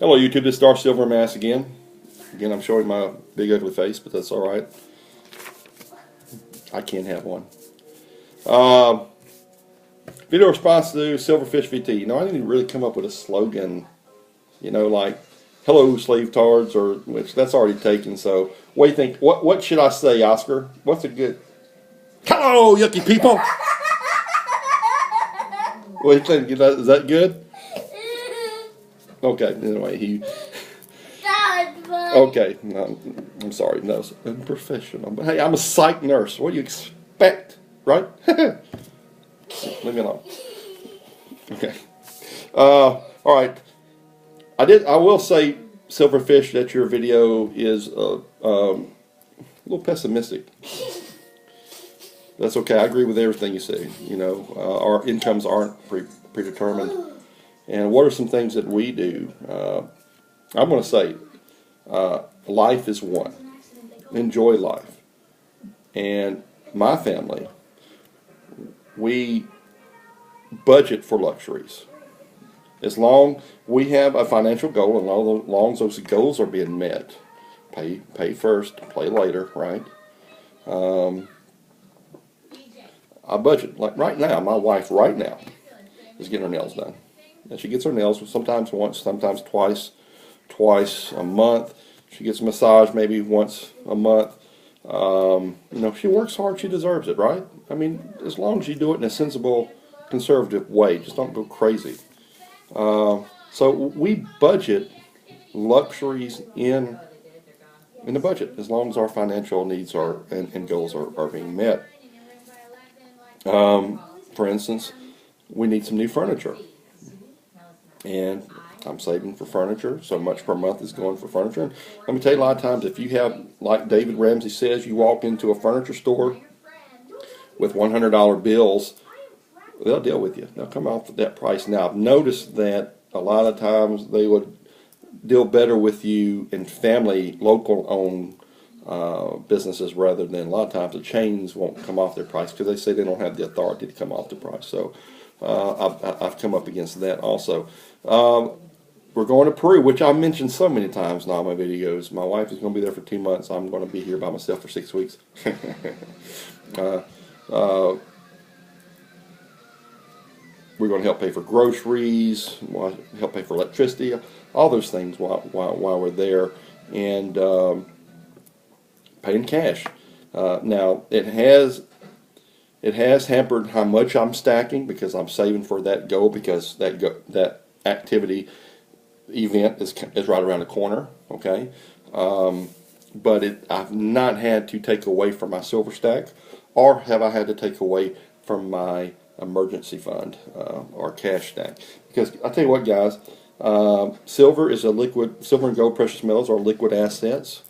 Hello YouTube, this is Star Silver Mass again. Again, I'm showing my big ugly face, but that's alright. I can't have one. Video response to SilverFishVT. You know, I didn't really come up with a slogan, you know, like, hello slave tards, or which that's already taken, so what do you think? What should I say, Oscar? What's a good... Hello, yucky people! What do you think? Is that good? Okay, anyway, okay, no, I'm sorry, no, it's unprofessional. But hey, I'm a psych nurse. What do you expect, right? Leave me alone. Okay. Alright. I will say, Silverfish, that your video is a little pessimistic. That's okay. I agree with everything you say. You know, our incomes aren't predetermined. And what are some things that we do? I'm going to say, life is one. Enjoy life. And my family, we budget for luxuries. As long we have a financial goal, and as long as those goals are being met, pay first, play later, right? I budget. Like right now, my wife right now is getting her nails done. And she gets her nails sometimes once, sometimes twice a month. She gets a massage maybe once a month. You know, she works hard, she deserves it, right? I mean, as long as you do it in a sensible, conservative way, just don't go crazy. So we budget luxuries in the budget, as long as our financial needs are and goals are being met. For instance, we need some new furniture. And I'm saving for furniture. So much per month is going for furniture. And let me tell you, a lot of times, if you have, like David Ramsey says, you walk into a furniture store with $100 bills, they'll deal with you. They'll come off at that price. Now, I've noticed that a lot of times they would deal better with you in family, local-owned businesses, rather than a lot of times the chains won't come off their price because they say they don't have the authority to come off the price. So I've come up against that also. We're going to Peru, which I've mentioned so many times now in my videos. My wife is going to be there for 2 months. I'm going to be here by myself for 6 weeks. We're going to help pay for groceries, help pay for electricity, all those things while we're there, and pay in cash. Now it has hampered how much I'm stacking, because I'm saving for that goal, because that activity event is right around the corner. Okay, but I've not had to take away from my silver stack, or have I had to take away from my emergency fund or cash stack. Because I tell you what, guys, silver and gold, precious metals are liquid assets,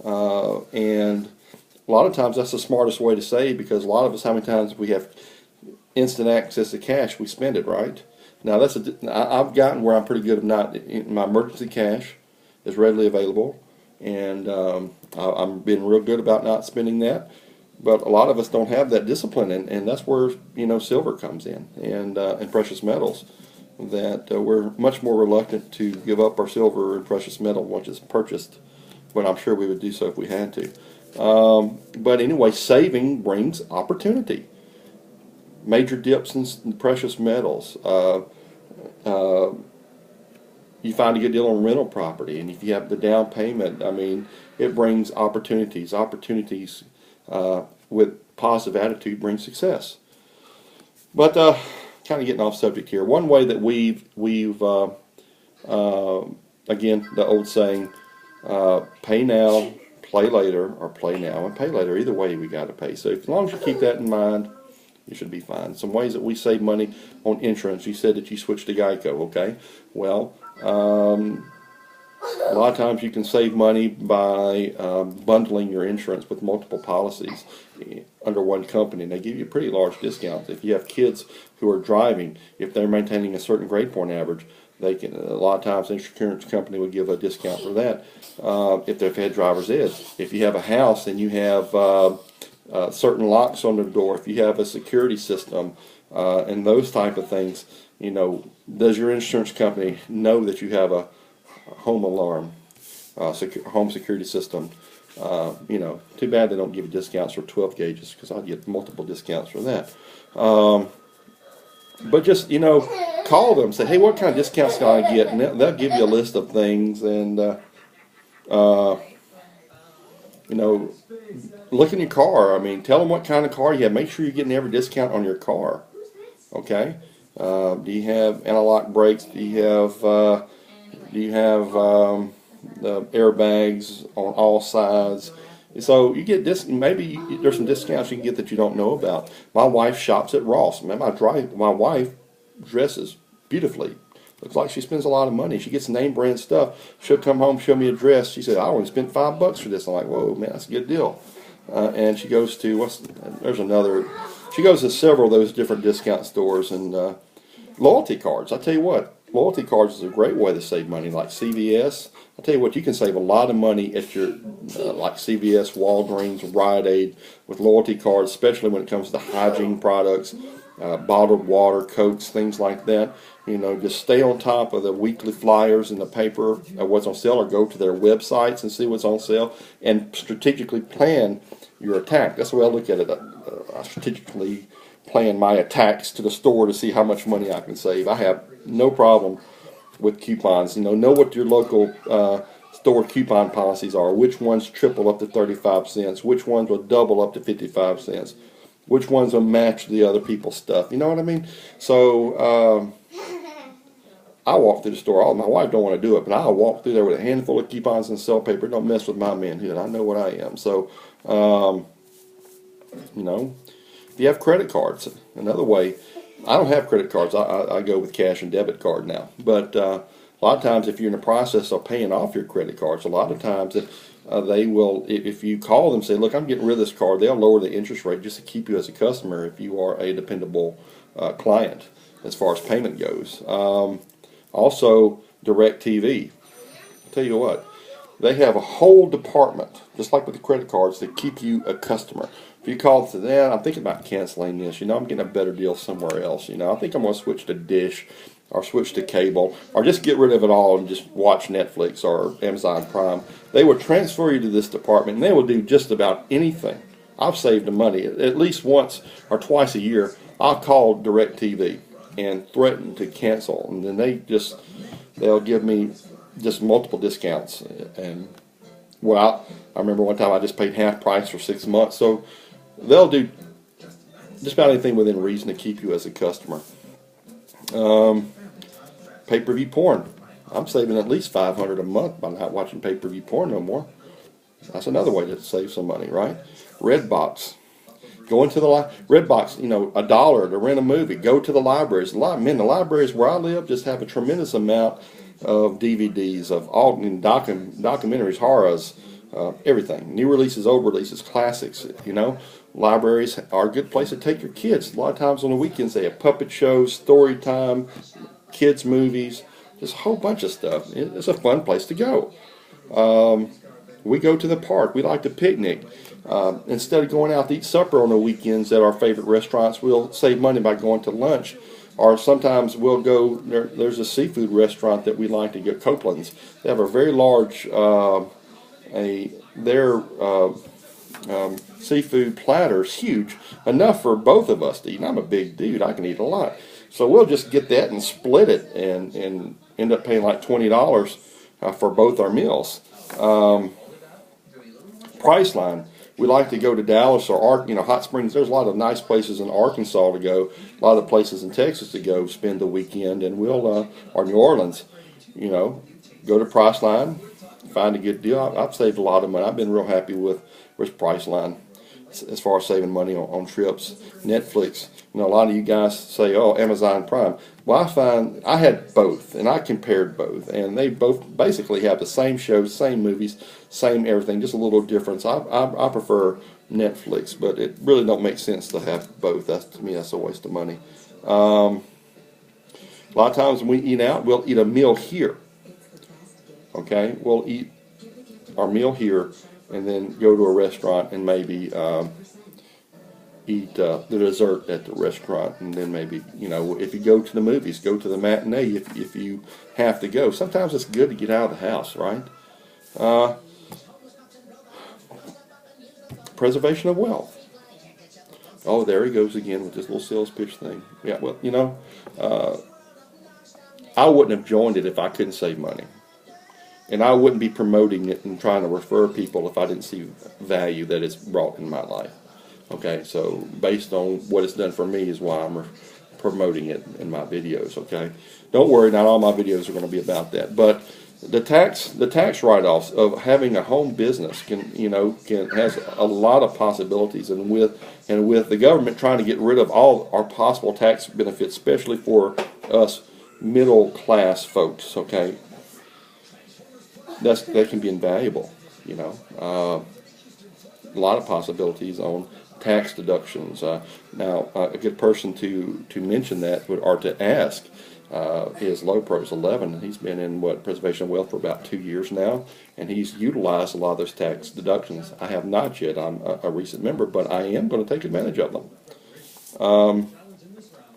and a lot of times that's the smartest way to save, because a lot of us, how many times we have instant access to cash, we spend it, right? Now I've gotten where I'm pretty good at not, my emergency cash is readily available, and I'm being real good about not spending that. But a lot of us don't have that discipline, and that's where, you know, silver comes in, and precious metals. That we're much more reluctant to give up our silver and precious metal once it's purchased, but I'm sure we would do so if we had to. But anyway, saving brings opportunity. Major dips in precious metals. You find a good deal on rental property, and if you have the down payment, I mean, it brings opportunities. Opportunities with positive attitude brings success. But kind of getting off subject here. One way that we've again, the old saying, pay now, play later, or play now and pay later. Either way, we got to pay. So as long as you keep that in mind, you should be fine. Some ways that we save money on insurance. You said that you switched to Geico, okay? Well, a lot of times you can save money by bundling your insurance with multiple policies under one company, and they give you pretty large discounts. If you have kids who are driving, if they're maintaining a certain grade point average, they can. A lot of times, the insurance company would give a discount for that. If they've had driver's ed, if you have a house and you have certain locks on the door, if you have a security system, and those type of things, you know, does your insurance company know that you have a home alarm, home security system. You know, too bad they don't give you discounts for 12 gauges, because I'll get multiple discounts for that. But just, you know, call them, say, hey, what kind of discounts can I get? And they'll give you a list of things. And, you know, look in your car. I mean, tell them what kind of car you have. Make sure you're getting every discount on your car. Okay? Do you have anti-lock brakes? Do you have the airbags on all sides? So you get maybe there's some discounts you can get that you don't know about. My wife shops at Ross. Man, my wife dresses beautifully. Looks like she spends a lot of money. She gets name brand stuff. She'll come home, show me a dress. She said, I only spent $5 for this. I'm like, whoa, man, that's a good deal. And she goes to she goes to several of those different discount stores. And loyalty cards. I tell you what, loyalty cards is a great way to save money. Like CVS, I tell you what, you can save a lot of money at your like CVS, Walgreens, Rite Aid with loyalty cards, especially when it comes to hygiene products, bottled water, Cokes, things like that. You know, just stay on top of the weekly flyers in the paper of what's on sale, or go to their websites and see what's on sale, and strategically plan your attack. That's the way I look at it. I strategically plan my attacks to the store to see how much money I can save. I have no problem with coupons. You know what your local store coupon policies are. Which ones triple up to 35 cents? Which ones will double up to 55 cents? Which ones will match the other people's stuff? You know what I mean? So I walk through the store. My wife don't want to do it, but I'll walk through there with a handful of coupons and sell paper. Don't mess with my manhood. I know what I am. So, you know, if you have credit cards, another way. I don't have credit cards. I go with cash and debit card now. But a lot of times, if you're in the process of paying off your credit cards, a lot of times they will, if you call them and say, look, I'm getting rid of this card, they'll lower the interest rate just to keep you as a customer if you are a dependable client as far as payment goes. Also, DirecTV. I'll tell you what, they have a whole department, just like with the credit cards, that keep you a customer. If you call to them, I'm thinking about canceling this, you know, I'm getting a better deal somewhere else, you know, I think I'm going to switch to Dish, or switch to cable, or just get rid of it all and just watch Netflix or Amazon Prime. They will transfer you to this department, and they will do just about anything. I've saved the money. At least once or twice a year, I'll call DirecTV and threaten to cancel, and then they'll give me just multiple discounts. And well, I remember one time I just paid half price for 6 months. So they'll do just about anything within reason to keep you as a customer. Pay-per-view porn. I'm saving at least $500 a month by not watching pay-per-view porn no more. That's another way to save some money, right? Redbox. Go into the Redbox, you know, $1 to rent a movie. Go to the libraries. Man, the libraries where I live just have a tremendous amount of DVDs of all documentaries, horrors, everything. New releases, old releases, classics. You know, libraries are a good place to take your kids. A lot of times on the weekends they have puppet shows, story time, kids movies, just a whole bunch of stuff. It's a fun place to go. We go to the park. We like to picnic. Instead of going out to eat supper on the weekends at our favorite restaurants, we'll save money by going to lunch. Or sometimes we'll go, there's a seafood restaurant that we like to go, Copeland's. They have a very large, their seafood platter's huge, enough for both of us to eat. And I'm a big dude, I can eat a lot. So we'll just get that and split it and end up paying like $20 for both our meals. Priceline. We like to go to Dallas or Hot Springs. There's a lot of nice places in Arkansas to go. A lot of places in Texas to go spend the weekend, and we'll or New Orleans. You know, go to Priceline, find a good deal. I've saved a lot of money. I've been real happy with Priceline as far as saving money on trips. Netflix. You know, a lot of you guys say, "Oh, Amazon Prime." Well, I find I had both, and I compared both, and they both basically have the same shows, same movies, same everything, just a little difference. I prefer Netflix, but it really don't make sense to have both. To me, that's a waste of money. A lot of times when we eat out, we'll eat a meal here. Okay, we'll eat our meal here, and then go to a restaurant and maybe eat the dessert at the restaurant, and then maybe, you know, if you go to the movies, go to the matinee if you have to go. Sometimes it's good to get out of the house, right? Uh, Preservation of wealth. Oh, there he goes again with this little sales pitch thing. Yeah, well, you know, I wouldn't have joined it if I couldn't save money. And I wouldn't be promoting it and trying to refer people if I didn't see value that it's brought in my life. Okay, so based on what it's done for me is why I'm promoting it in my videos. Okay, don't worry, not all my videos are going to be about that. But the tax write-offs of having a home business has a lot of possibilities, and with the government trying to get rid of all our possible tax benefits, especially for us middle class folks. Okay, that can be invaluable. You know, a lot of possibilities on tax deductions. Now, a good person to mention that or to ask is Lowpros 11. He's been in preservation of wealth for about 2 years now, and he's utilized a lot of those tax deductions. I have not yet. I'm a recent member, but I am going to take advantage of them.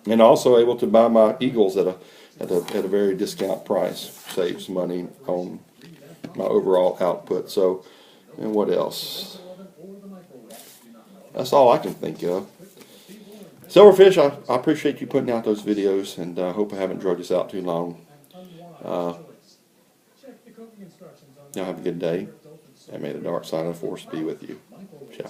And also able to buy my Eagles at a very discount price. Saves money on my overall output. So, and what else? That's all I can think of. Silverfish, I appreciate you putting out those videos, and I hope I haven't drug this out too long. Y'all have a good day, and may the dark side of the force be with you. Ciao.